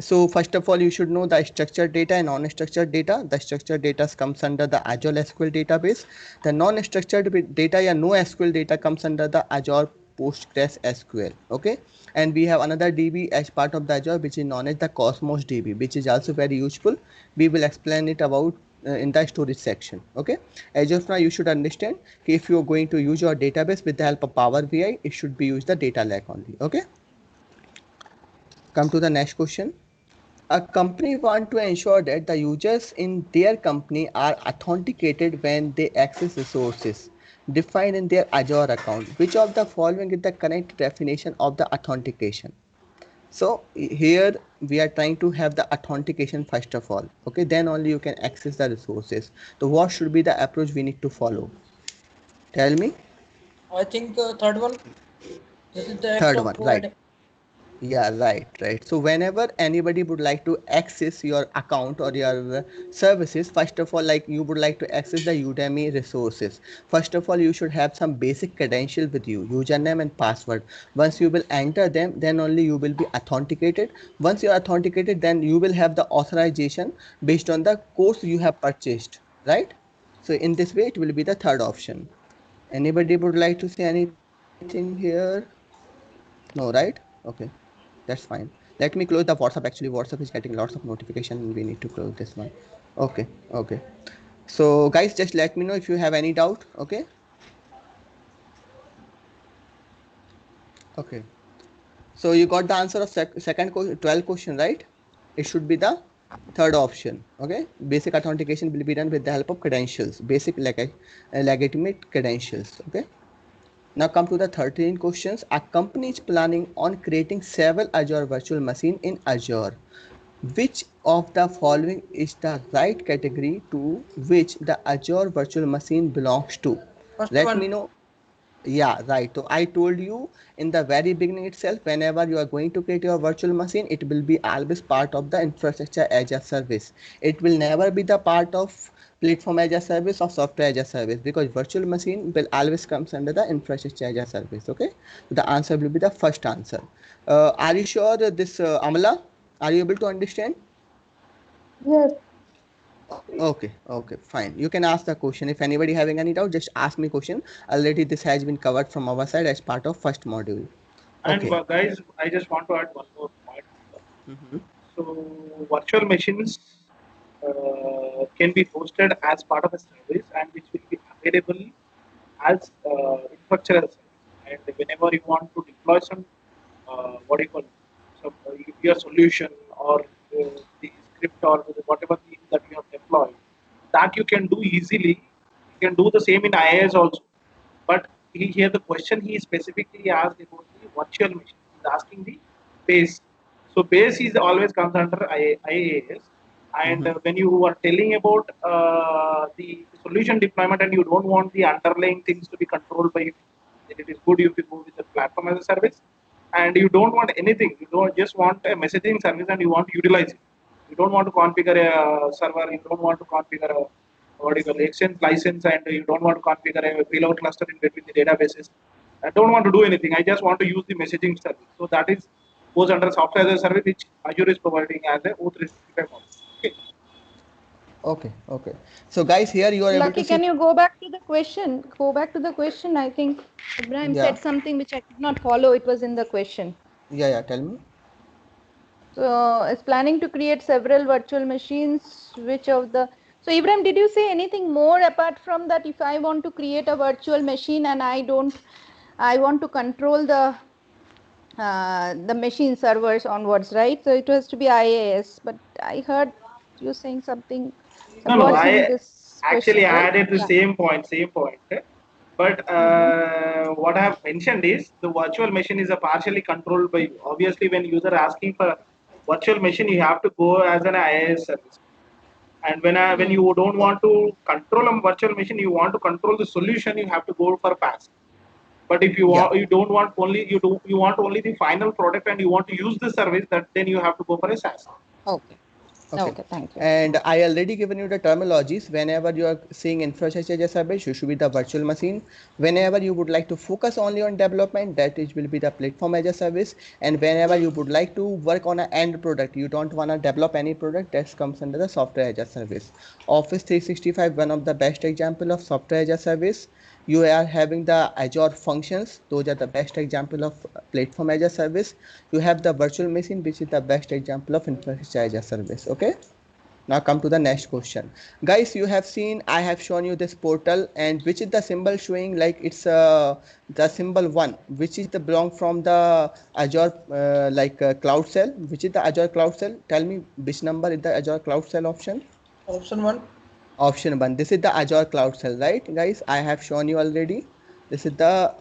A: So first of all, you should know the structured data and non-structured data. The structured data comes under the Azure SQL database. The non-structured data या no SQL data comes under the Azure Postgres SQL. Okay, and we have another DB as part of the Azure which is known as the Cosmos DB, which is also very useful. We will explain it about in the storage section. Okay, as of now you should understand if you are going to use your database with the help of Power BI, it should be used the data lake only. Okay, come to the next question. A company want to ensure that the users in their company are authenticated when they access resources defined in their Azure account. Which of the following is the correct definition of the authentication? So here we are trying to have the authentication first of all. Okay, then only you can access the resources. So what should be the approach we need to follow? Tell me.
B: I think third one. This is the act
A: Third
B: of
A: one, right?
B: providing.
A: Yeah, right. So whenever anybody would like to access your account or your services, first of all, like you would like to access the Udemy resources. First of all, you should have some basic credential with you, username and password. Once you will enter them, then only you will be authenticated. Once you are authenticated, then you will have the authorization based on the course you have purchased, right? So in this way, it will be the third option. Anybody would like to say anything here? No, right? Okay. That's fine. Let me close the WhatsApp. Actually, WhatsApp is getting lots of notification. We need to close this one. Okay. Okay. So guys, just let me know if you have any doubt. Okay. Okay. So you got the answer of second 12 question, right? It should be the third option. Okay. Basic authentication will be done with the help of credentials. Basic legitimate credentials. Okay. Now come to the 13 questions. A company is planning on creating several Azure virtual machine in Azure. Which of the following is the right category to which the Azure virtual machine belongs to?
B: First
A: Let
B: one.
A: me know. Yeah, right. So I told you in the very beginning itself, whenever you are going to create your virtual machine, it will be always part of the infrastructure as a service. It will never be the part of platform as a service or software as a service because virtual machine will always comes under the infrastructure as a service. Okay, so the answer will be the first answer. Are you sure that this Amala? Are you able to understand?
C: Yes.
A: Okay, fine. You can ask the question. If anybody having any doubt, just ask me question. Already this has been covered from our side as part of first module.
G: And
A: Okay.
G: guys, I just want to add one more point.
A: Mm-hmm.
G: So virtual machines can be hosted as part of a service and which will be available as infrastructure as a service. And whenever you want to deploy some, what do you call it, some your solution or the script or whatever thing that you have deployed, that you can do easily. You can do the same in IaaS also. But here the question he specifically asked about the virtual machine. He's asking the base. So base is always comes under IaaS. And
A: Mm-hmm.
G: when you are telling about the solution deployment and you don't want the underlying things to be controlled by then it is good if you go with the platform as a service. And you don't want anything. You don't just want a messaging service and you want to utilize it. You don't want to configure a server. You don't want to configure a what do you call exchange license, and you don't want to configure a payload cluster in between the databases. I don't want to do anything. I just want to use the messaging service. So that is goes under software as a service, which Azure is providing as a O365 model. Okay.
A: Okay. So guys, here you are able
E: Lucky,
A: to
E: can
A: see.
E: you go back to the question? Go back to the question. I think Ibrahim
A: Yeah.
E: said something which I could not follow. It was in the question.
A: Yeah. Tell me.
E: So is planning to create several virtual machines. Which of the... So Ibrahim, did you say anything more apart from that? If I want to create a virtual machine and I want to control the machine servers onwards, right? So it was to be IaaS, but I heard you saying something, some
G: No,
E: words in
G: I
E: this
G: actually
E: question, right?
G: added the
E: Yeah.
G: same point. But what I have mentioned is the virtual machine is a partially controlled by you. Obviously, when user asking for a virtual machine, you have to go as an IaaS service. And when you don't want to control a virtual machine, you want to control the solution, you have to go for PaaS. But if you
A: Yeah.
G: want, you don't want only you want only the final product and you want to use the service, that then you have to go for a SaaS.
E: Okay, thank you.
A: And I already given you the terminologies. Whenever you are seeing infrastructure as a service, you should be the virtual machine. Whenever you would like to focus only on development, that is will be the platform as a service. And whenever you would like to work on an end product, you don't want to develop any product, that comes under the software as a service. Office 365, one of the best example of software as a service. You are having the Azure functions, those are the best example of platform as a service. You have the virtual machine, which is the best example of infrastructure as a service. Okay, now come to the next question. Guys, you have seen, I have shown you this portal, and which is the symbol showing, like it's the symbol 1, which is the belong from the Azure Cloud Shell. Which is the Azure Cloud Shell? Tell me which number is the Azure Cloud Shell option.
B: Option 1.
A: Option 1. This is the Azure Cloud Shell, right, guys? I have shown you already. This is the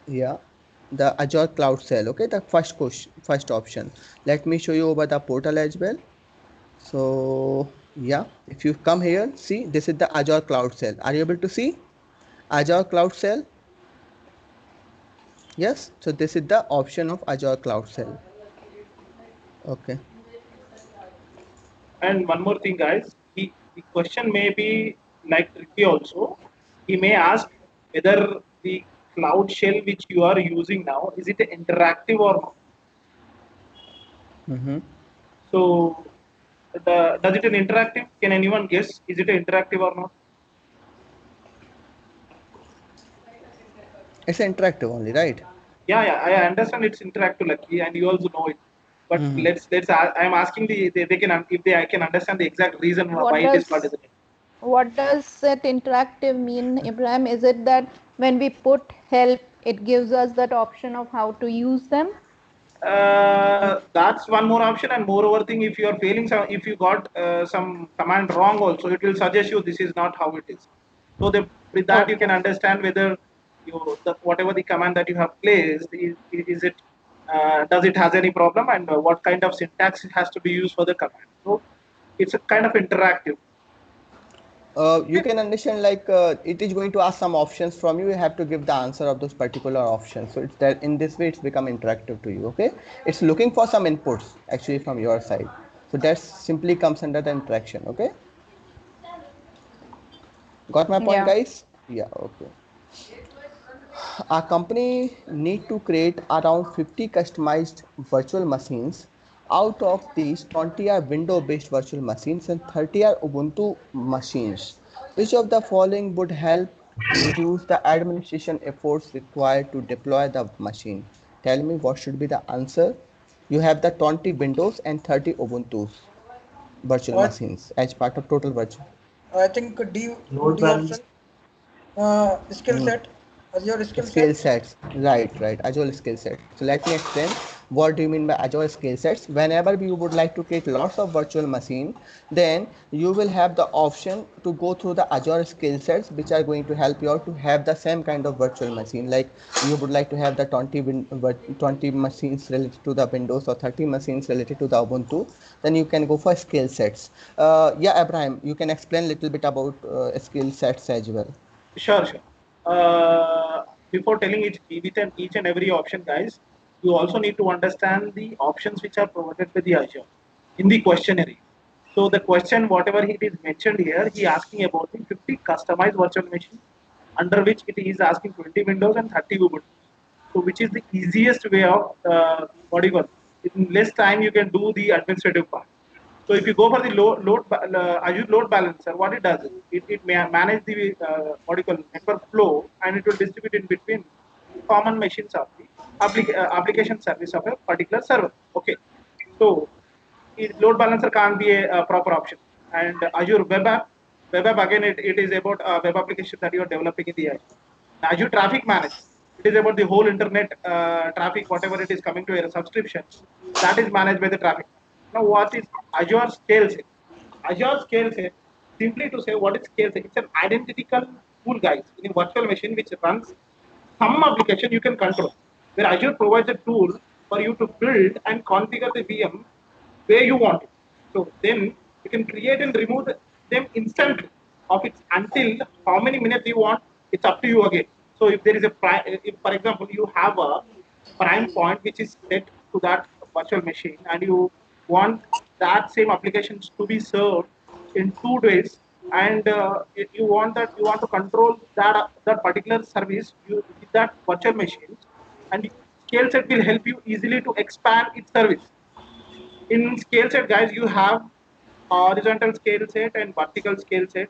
A: the Azure Cloud Shell. Okay, the first question, first option. Let me show you over the portal as well. So yeah, if you come here, see, this is the Azure Cloud Shell. Are you able to see Azure Cloud Shell? Yes. So this is the option of Azure Cloud Shell. Okay.
G: And one more thing, guys, the question may be like tricky also. He may ask whether the cloud shell which you are using now, is it interactive or not? So does it an interactive? Can anyone guess? Is it interactive or not?
A: It's interactive only, right?
G: Yeah, I understand it's interactive, Lucky, and you also know it. But let's I'm asking they can, if they can understand the exact reason why it is called as it.
E: What does that interactive mean, Ibrahim? Is it that when we put help, it gives us that option of how to use them?
G: That's one more option, and moreover thing, if you are failing some, if you got some command wrong also, it will suggest you this is not how it is. So with that you can understand whether whatever the command that you have placed is it does it has any problem, and what kind of syntax has to be used for the command. So it's a kind of interactive.
A: You can understand, like it is going to ask some options from you. You have to give the answer of those particular options. So it's that in this way it's become interactive to you. Okay, it's looking for some inputs actually from your side. So that simply comes under the interaction. Okay, got my point, guys? Yeah. Okay. Our company need to create around 50 customized virtual machines. Out of these, 20 are Windows-based virtual machines and 30 are Ubuntu machines. Which of the following would help reduce the administration efforts required to deploy the machine? Tell me what should be the answer. You have the 20 Windows and 30 Ubuntu virtual machines as part of total virtual.
B: I think D option. Skill set. Azure
A: Skill sets, right, Azure skill set. So let me explain what do you mean by Azure skill sets. Whenever you would like to create lots of virtual machine, then you will have the option to go through the Azure skill sets, which are going to help you out to have the same kind of virtual machine. Like you would like to have the 20 machines related to the Windows or 30 machines related to the Ubuntu, then you can go for skill sets. Yeah, Abraham, you can explain a little bit about skill sets as well.
G: Sure. before telling each and every option, guys, you also need to understand the options which are provided by the Azure in the questionnaire. So the question, whatever it is mentioned here, he asking about the 50 customized virtual machine, under which it is asking 20 Windows and 30 Ubuntu. So which is the easiest way of what do you call? In less time you can do the administrative part. So if you go for the Azure load balancer, what it does is it may manage the what do you call network flow, and it will distribute in between common machines of the application service of a particular server. Okay, so load balancer can't be a proper option. And Azure web app again, it is about a web application that you are developing in the Azure. Azure Traffic Management, it is about the whole internet traffic, whatever it is coming to a subscription, that is managed by the traffic. Now, what is Azure Scale Set? Azure Scale Set, simply to say what is Scale Set, it's an identical tool, guys, in a virtual machine which runs some application you can control, where Azure provides a tool for you to build and configure the VM where you want it. So then you can create and remove them instantly of it until how many minutes you want. It's up to you again. So if there is a if for example you have a prime point which is set to that virtual machine, and you want that same applications to be served in 2 days, and if you want to control that particular service with that virtual machine, and scale set will help you easily to expand its service. In scale set, guys, you have horizontal scale set and vertical scale set.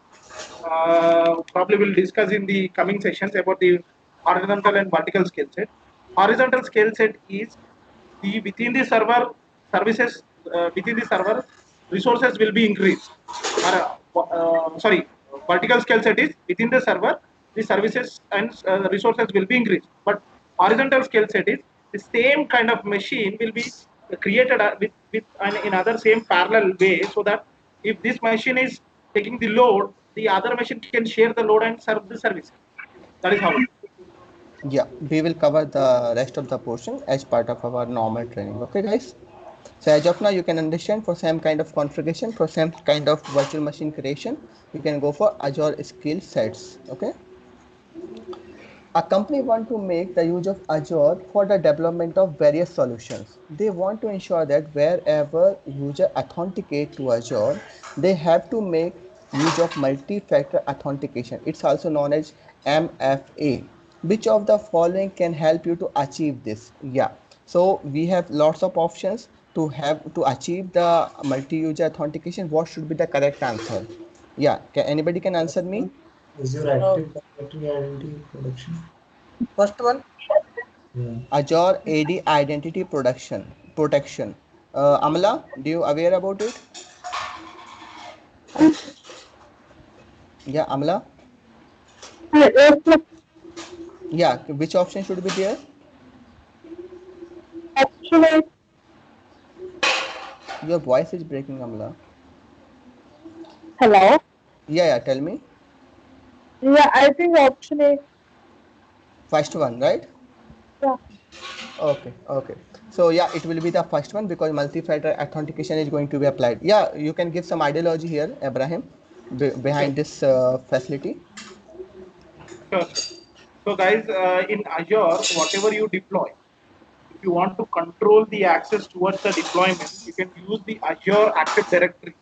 G: Probably we'll discuss in the coming sessions about the horizontal and vertical scale set. Horizontal scale set is the within the server services, within the server resources will be increased. Sorry, vertical scale set is within the server the services and resources will be increased. But horizontal scale set is the same kind of machine will be created with in other same parallel way, so that if this machine is taking the load, the other machine can share the load and serve the service. That is how it is.
A: Yeah, we will cover the rest of the portion as part of our normal training. Okay, guys. So as of now, you can understand for some kind of configuration, for some kind of virtual machine creation, you can go for Azure skill sets. Okay. A company want to make the use of Azure for the development of various solutions. They want to ensure that wherever user authenticate to Azure, they have to make use of multi-factor authentication. It's also known as MFA. Which of the following can help you to achieve this? Yeah. So we have lots of options to achieve the multi-user authentication. What should be the correct answer? Yeah. Anybody can answer me?
D: Azure Active Directory Identity Protection.
B: First one.
D: Yeah.
A: Azure AD Identity Protection. Amala, do you aware about it? Yeah, Amala. Yeah, which option should be there?
C: Actually,
A: Your voice is breaking, Amala.
C: hello.
A: Yeah, tell me.
C: Yeah, I think option A.
A: First one, right?
C: Yeah.
A: Okay. So yeah, it will be the first one because multi-factor authentication is going to be applied. Yeah, you can give some ideology here, Abraham, behind this facility.
G: Sure. So, guys, in Azure, whatever you deploy, if you want to control the access towards the deployment, you can use the Azure Active Directory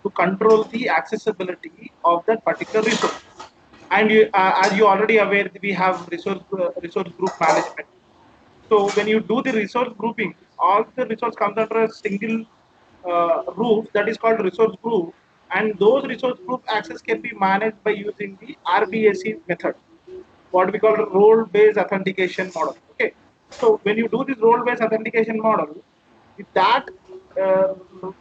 G: to control the accessibility of that particular resource. And as you already aware, we have resource group management. So when you do the resource grouping, all the resource comes under a single roof that is called resource group, and those resource group access can be managed by using the RBAC method, what we call role-based authentication model. Okay, so when you do this role-based authentication model, with that uh,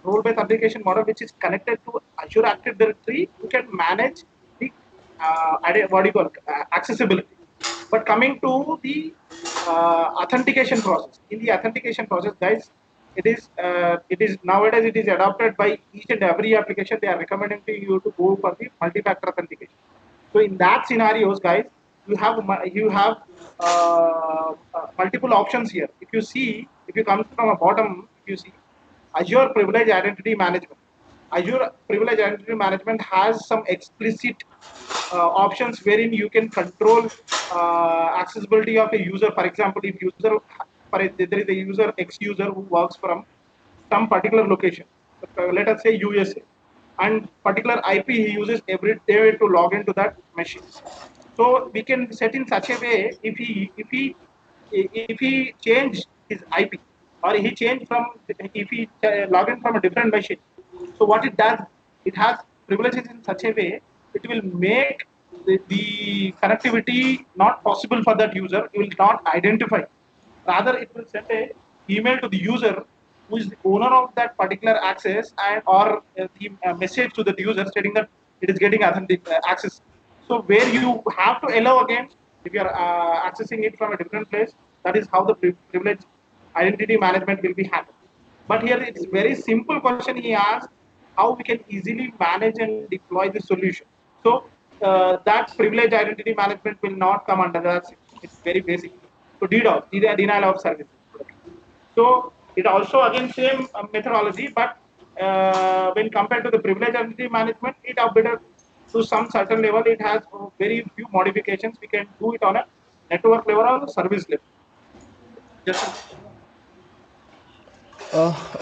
G: role-based authentication model, which is connected to Azure Active Directory, you can manage the what do you call accessibility. But coming to the authentication process, in the authentication process, guys, it is nowadays it is adopted by each and every application. They are recommending to you to go for the multi-factor authentication. So in that scenarios, guys, you have multiple options here. If you come from a bottom, if you see Azure Privilege Identity Management. Azure Privilege Identity Management has some explicit options wherein you can control accessibility of a user. For example, if user, there is a user X user who works from some particular location, let us say USA, and particular IP he uses every day to log into that machine. So we can set in such a way, if he change his IP, or he change from, if he log in from a different machine, so what it does, it has privileges in such a way, it will make the connectivity not possible for that user. It will not identify. Rather, it will send a email to the user who is the owner of that particular access, and or the message to the user stating that it is getting authentic access. So where you have to allow again, if you are accessing it from a different place, that is how the privilege identity management will be handled. But here it's very simple question he asked, how we can easily manage and deploy the solution. So that privilege identity management will not come under that section. It's very basic. So DDoS, denial of service. So it also again same methodology, but when compared to the privilege identity management, it updated to some certain level. It has very few modifications. We can do it on a network level or service level. Just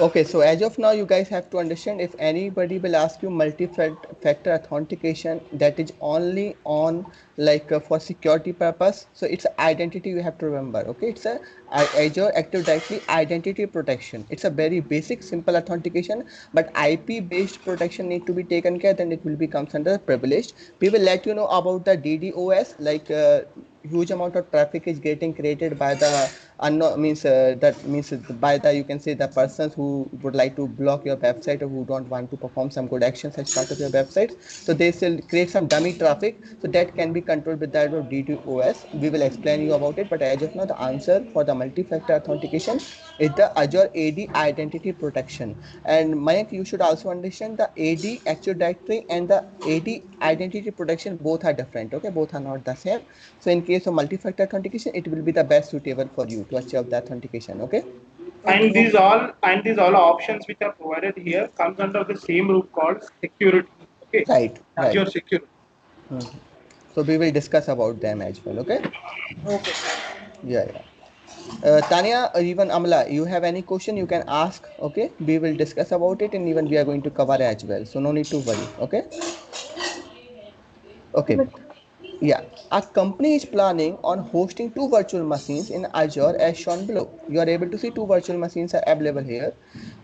A: Okay, so as of now, you guys have to understand, if anybody will ask you multi-factor authentication, that is only on like for security purpose. So it's identity you have to remember. Okay, it's a Azure Active Directory identity protection. It's a very basic, simple authentication, but IP-based protection need to be taken care. Then it will be comes under privileged. We will let you know about the DDoS, like huge amount of traffic is getting created by the unknown, means that means by the, you can say, the persons who would like to block your website or who don't want to perform some good actions as part of your website. So they still create some dummy traffic, so that can be controlled with that of DDoS. We will explain you about it, but as of now, the answer for the multi-factor authentication is the Azure AD identity protection. And Mayank, you should also understand the AD Active Directory and the AD identity protection both are different. Okay, both are not the same. So in case of multi-factor authentication, it will be the best suitable for you to achieve the authentication. Okay.
G: and these all options which are provided here comes under the same roof called security. Okay,
A: Right.
G: Azure
A: Right.
G: security.
A: So we will discuss about them as well. Okay.
B: Okay.
A: Yeah. Yeah. Tanya or even Amla, you have any question you can ask. Okay. We will discuss about it, and even we are going to cover as well. So no need to worry. Okay. Okay. Yeah, a company is planning on hosting 2 virtual machines in Azure as shown below. You are able to see 2 virtual machines are available here.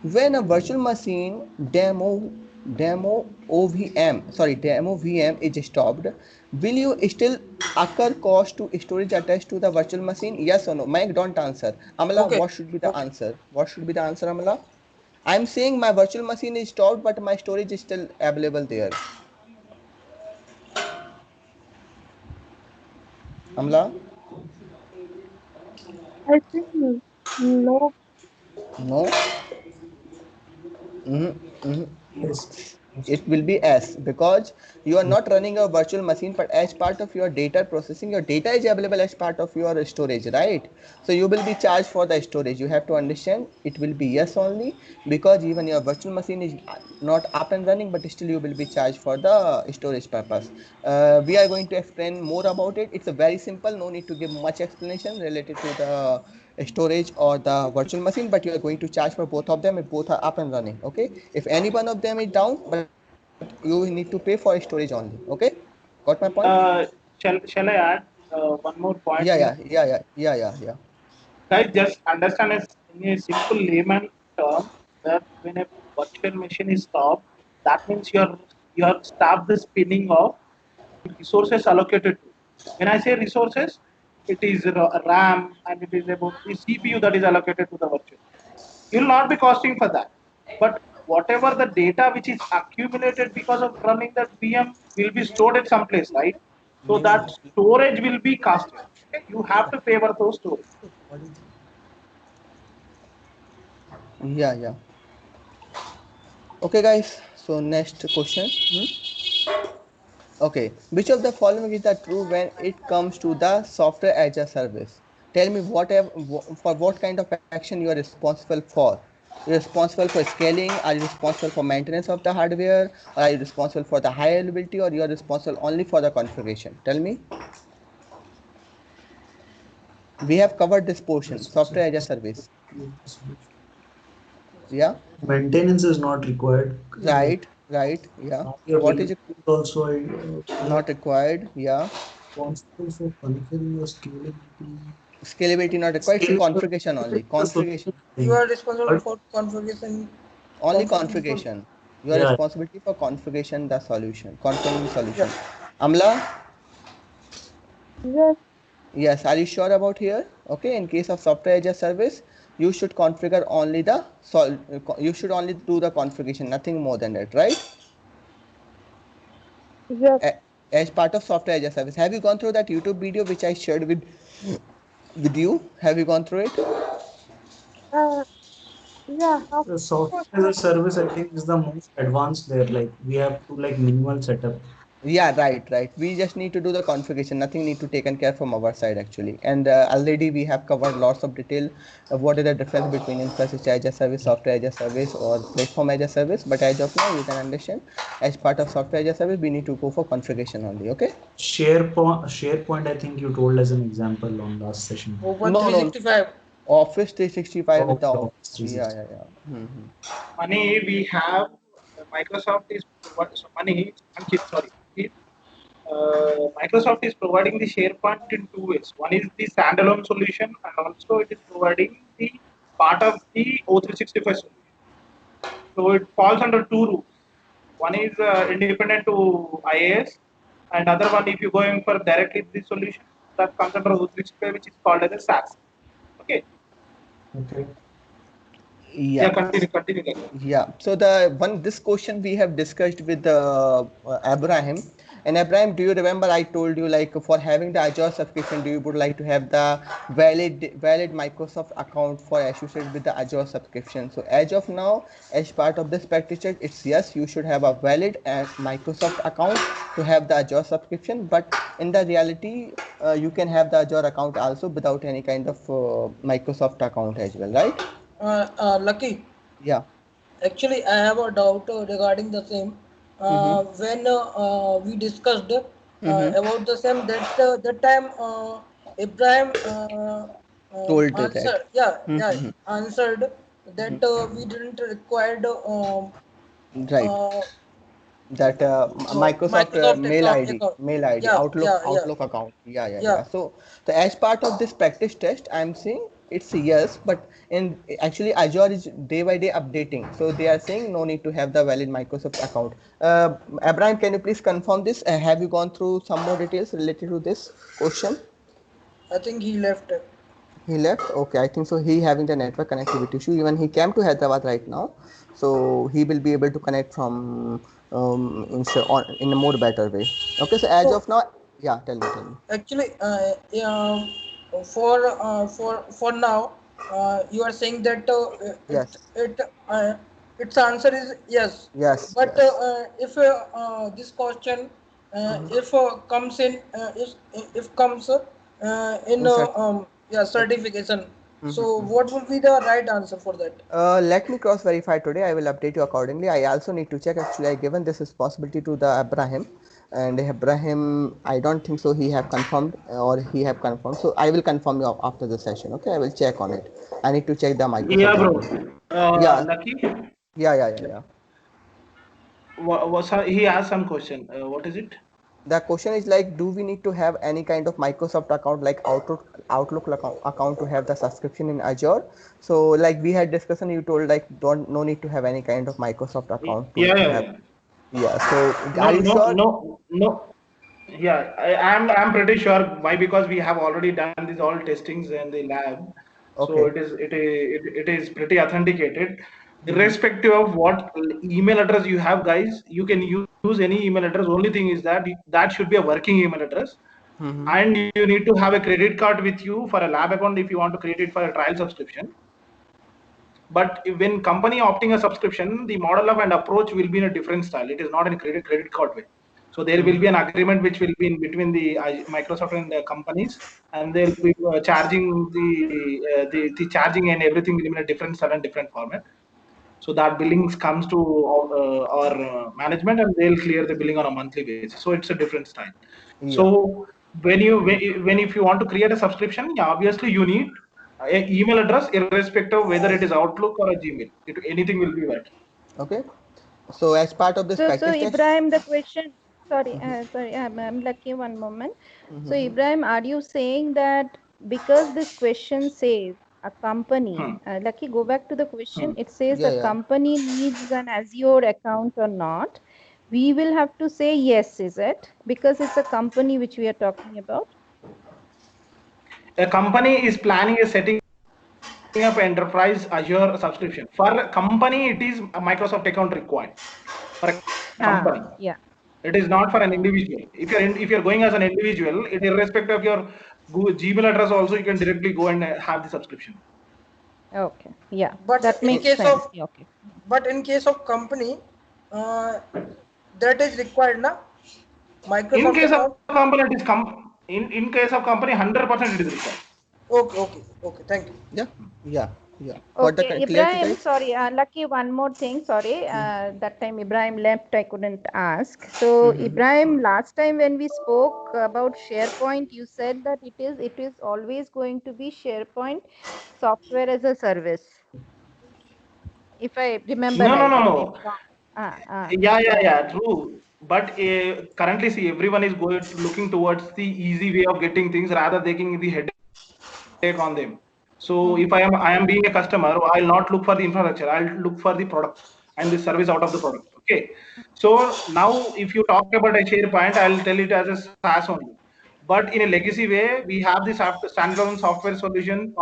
A: When a virtual machine demo VM is stopped, will you still occur cost to storage attached to the virtual machine? Yes or no? Mike, don't answer. Amala,
B: Okay.
A: what should be the answer? What should be the answer, Amala? I'm saying my virtual machine is stopped, but my storage is still available there. Amla?
C: I think no.
A: No? Mhm, mhm.
D: Yes.
A: It will be S, because you are not running a virtual machine, but as part of your data processing, your data is available as part of your storage, right? So you will be charged for the storage. You have to understand it will be yes only, because even your virtual machine is not up and running, but still you will be charged for the storage purpose. We are going to explain more about it. It's a very simple, no need to give much explanation related to the storage or the virtual machine, but you are going to charge for both of them if both are up and running. Okay, if any one of them is down, but you need to pay for storage only. Okay, got my point?
G: Shall I add one more point
A: Yeah,
G: here?
A: yeah, yeah, yeah, yeah, yeah, yeah.
G: Guys, just understand as in a simple layman term that when a virtual machine is stopped, that means you have stopped the spinning of resources allocated to. When I say resources, it is RAM, and it is about the CPU that is allocated to the virtual. You will not be costing for that. But whatever the data which is accumulated because of running that VM will be stored at some place, right? So that storage will be costed. Okay? You have to pay for those storage.
A: Yeah, yeah. Okay, guys. So next question. Okay, which of the following is the true when it comes to the software as a service? Tell me for what kind of action you are responsible for. You're responsible for scaling? Are you responsible for maintenance of the hardware? Or are you responsible for the high availability, or you are responsible only for the configuration? Tell me. We have covered this portion, software as a service. Yeah.
D: Maintenance is not required.
A: Right. Right. Yeah. So what is it?
D: Also
A: Not required. Yeah.
D: responsible for configuring or scalability.
A: Scalability not required. It's a configuration only. Configuration.
B: You are responsible for configuration.
A: Only
B: configuration.
A: configuration. You are
D: Yeah.
A: responsibility for configuration the solution. Configuring the solution. Amla?
C: Yes.
A: Yes. Are you sure about here? Okay. In case of software as a service, you should configure only the you should only do the configuration, nothing more than that, right?
C: Yes.
A: As part of software as a service. Have you gone through that YouTube video which I shared with you? Have you gone through it?
C: Yeah.
D: The software as a service, I think, is the most advanced there. Like we have to like minimal setup.
A: Yeah, right. We just need to do the configuration. Nothing need to taken care from our side actually. And already we have covered lots of detail of what is the difference between infrastructure as a service, software as a service, or platform as a service. But as of now, you can understand, as part of software as a service, we need to go for configuration only. Okay.
D: SharePoint, I think you told as an example on last session.
B: Open
A: No,
B: 365.
A: Office 365 with the
D: Office
A: yeah.
D: 365.
G: Money we have, Microsoft is money. Ankit, sorry. Ankit, Microsoft is providing the SharePoint in two ways. One is the standalone solution, and also it is providing the part of the O365 solution. So it falls under two rules. One is independent to IAS, and other one, if you're going for directly the solution, that comes under O365, which is called as a SaaS. Okay.
D: Okay.
G: Yeah, continue.
A: Yeah. So this question we have discussed with Abraham. And Abraham, do you remember I told you like for having the Azure subscription, do you would like to have the valid Microsoft account for associated with the Azure subscription? So as of now, as part of this practice check, it's yes, you should have a valid Microsoft account to have the Azure subscription. But in the reality, you can have the Azure account also without any kind of Microsoft account as well, right?
B: Lucky.
A: Yeah.
B: Actually, I have a doubt regarding the same. When we discussed about the same, that time Ibrahim
A: Told
B: answered.
A: that.
B: Answered that we didn't required
A: Right. That Microsoft mail ID,
B: Yeah,
A: Outlook account. Yeah. So as part of this practice test, I'm saying it's a yes, but in actually Azure is day by day updating. So they are saying no need to have the valid Microsoft account. Abraham, can you please confirm this? Have you gone through some more details related to this question?
B: I think he left.
A: He left. Okay, I think so. He having the network connectivity issue. Even he came to Hyderabad right now, so he will be able to connect from in a more better way. Okay, so as of now, yeah, tell me.
B: Actually, for now, you are saying that
A: Yes.
B: its answer is yes.
A: Yes.
B: But if this question if comes in if comes in certification, so what will be the right answer for that?
A: Let me cross verify today. I will update you accordingly. I also need to check. Actually, I given this responsibility to the Abraham, and Abraham, I don't think so. He have confirmed or he have confirmed. So I will confirm you after the session. Okay, I will check on it. I need to check the Microsoft.
G: Yeah, bro.
A: Yeah.
G: Lucky.
A: Yeah.
G: He asked some question. What is it?
A: The question is like, do we need to have any kind of Microsoft account like Outlook account to have the subscription in Azure? So like we had discussion, you told like no need to have any kind of Microsoft account. Yeah. So are you sure?
G: No. Yeah, I'm pretty sure. Why? Because we have already done these all testings in the lab.
A: Okay.
G: So it is pretty authenticated. Irrespective of what email address you have, guys, you can use any email address. Only thing is that that should be a working email address, and you need to have a credit card with you for a lab account if you want to create it for a trial subscription. But when company opting a subscription, the model of and approach will be in a different style. It is not in a credit card way. So there will be an agreement which will be in between the Microsoft and the companies, and they'll be charging the charging and everything will be in a different style and different format. So that billings comes to our management, and they'll clear the billing on a monthly basis. So it's a different style.
A: Yeah.
G: So when if you want to create a subscription, yeah, obviously you need an email address, irrespective of whether it is Outlook or a Gmail. Anything will be working.
A: Okay. So as part of this
E: So
A: practice test.
E: Ibrahim, the question, sorry, I'm lucky, one moment. So Ibrahim, are you saying that because this question says a company, Lucky, go back to the question, it says
A: Yeah,
E: a
A: yeah.
E: company needs an Azure account or not, we will have to say yes, is it? Because it's a company which we are talking about.
G: A company is planning a setting up enterprise Azure subscription. For a company, it is a Microsoft account required. For a company,
E: Yeah.
G: it is not for an individual. If you're going as an individual, it irrespective of your Gmail address, also you can directly go and have the subscription.
E: Okay. Yeah.
B: But
E: that
B: in
E: makes
B: case
E: sense.
B: of
E: Okay.
B: but in case of company, that is required, na?
G: In
B: Microsoft
G: case of
B: account.
G: company, it is in case of company, 100% it is required.
B: Okay. Thank you.
A: Yeah. For the
E: Okay,
A: clarity,
E: Ibrahim,
A: right?
E: sorry, Lucky, one more thing, sorry. That time Ibrahim left, I couldn't ask. So, Ibrahim, last time when we spoke about SharePoint, you said that it is always going to be SharePoint software as a service. If I remember
G: No.
E: right, I may be wrong.
G: Yeah, true. But currently, see, everyone is looking towards the easy way of getting things rather taking the headache on them. So if I am being a customer, I'll not look for the infrastructure. I'll look for the product and the service out of the product. Okay. So now, if you talk about a SharePoint, I'll tell it as a SaaS only. But in a legacy way, we have this standalone software solution.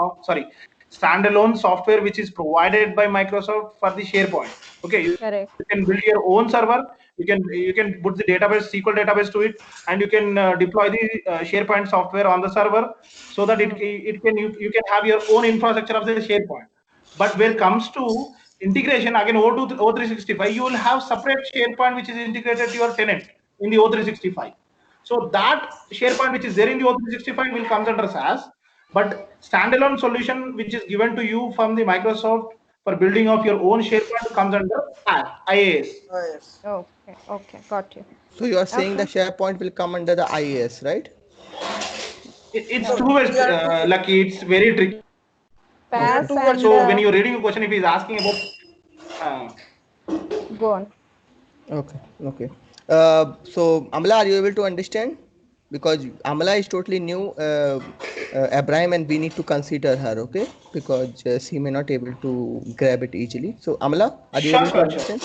G: Standalone software which is provided by Microsoft for the SharePoint. Okay,
E: Correct.
G: you can build your own server. You can put the database, SQL database to it, and you can deploy the SharePoint software on the server, so that you can have your own infrastructure of the SharePoint. But when it comes to integration, again, O365, you will have separate SharePoint which is integrated to your tenant in the O365. So that SharePoint which is there in the O365 will come under SaaS, but standalone solution which is given to you from the Microsoft for building of your own SharePoint comes under IaaS.
B: Yes.
E: Okay, got you.
A: So you are saying the
E: Okay.
A: SharePoint will come under the IaaS, right?
G: It's
B: No,
G: two ways,
B: we are two.
G: Lucky. It's very tricky.
B: There are
E: PaaS
B: two
E: and
B: versions.
G: So when you're reading a question, if he's asking about
E: go on.
A: Okay. So Amala, are you able to understand? Because Amala is totally new, Abraham, and we need to consider her, okay? Because she may not able to grab it easily. So Amala, are you able to
G: sure.
A: understand?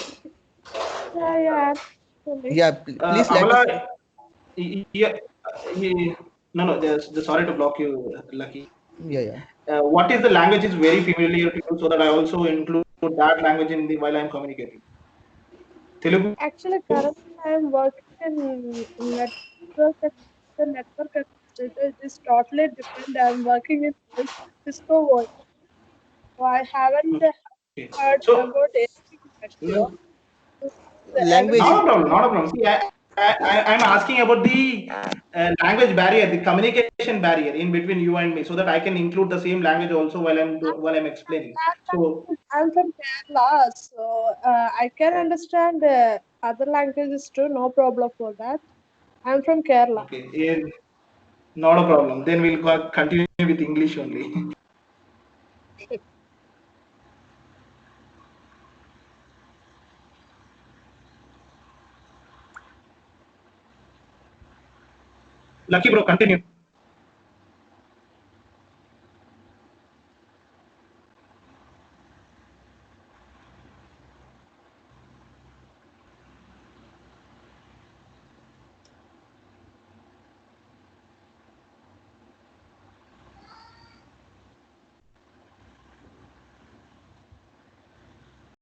C: Yeah, absolutely.
A: Yeah, please let us.
G: Amala, yeah, no, sorry to block you, Lucky.
A: Yeah.
G: What is the language is very familiar to you, so that I also include that language in the while I'm communicating. Telugu.
C: Actually, currently I am working in network. The network administrator is totally different. I am working in Cisco world. So I haven't
G: Okay.
C: heard
G: So
C: about anything Azure.
G: no,
A: Language
C: Everything
A: is.
G: not a problem. See, I'm asking about the language barrier, the communication barrier in between you and me, so that I can include the same language also while I'm explaining. So
C: I'm from Kerala, so I can understand other languages too. No problem for that. I'm from Kerala.
G: okay, not a problem. Then we'll continue with English only. Lucky bro, continue.